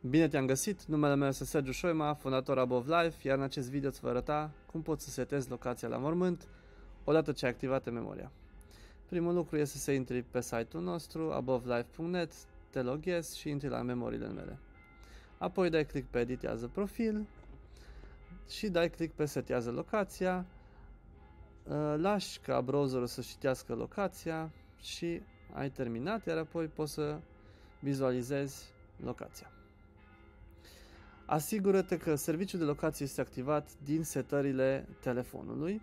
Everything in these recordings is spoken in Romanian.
Bine te-am găsit, numele meu este Sergiu Șoima, fondator Above Life, iar în acest video îți voi arăta cum poți să setezi locația la mormânt odată ce ai activat memoria. Primul lucru este să intri pe site-ul nostru, abovelife.net, te loghezi și intri la memoriile mele. Apoi dai click pe editează profil și dai click pe setează locația, lași ca browserul să citească locația și ai terminat, iar apoi poți să vizualizezi locația. Asigură-te că serviciul de locație este activat din setările telefonului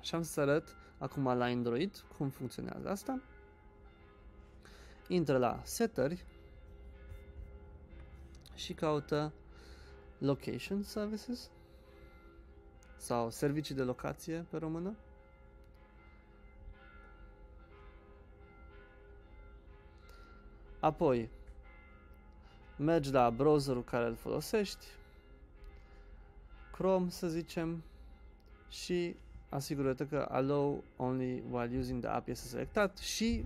și am să arăt acum la Android cum funcționează asta. Intră la setări și caută Location Services sau servicii de locație pe română. Apoi mergi la browserul care îl folosești, Chrome să zicem, și asigură-te că Allow only while using the app este selectat și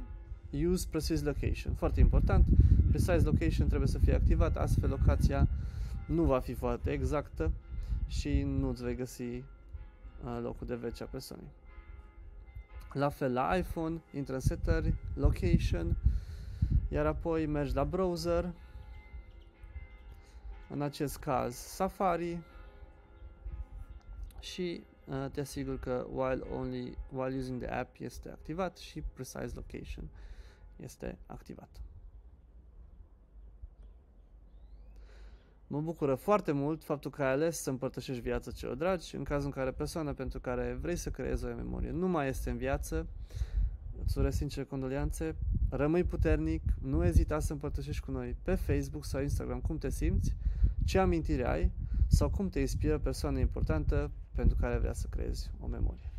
Use Precise Location. Foarte important, Precise Location trebuie să fie activat, astfel locația nu va fi foarte exactă și nu îți vei găsi locul de WC a persoanei. La fel la iPhone, intră în setări, Location, iar apoi mergi la browser, în acest caz Safari, și te asiguri că while using the app este activat și Precise Location este activat. Mă bucură foarte mult faptul că ai ales să împărtășești viața celor dragi în cazul în care persoana pentru care vrei să creezi o memorie nu mai este în viață. Îți urez sincere condolianțe, rămâi puternic, nu ezita să împărtășești cu noi pe Facebook sau Instagram cum te simți, ce amintire ai sau cum te inspiră persoana importantă pentru care vrea să creezi o memorie.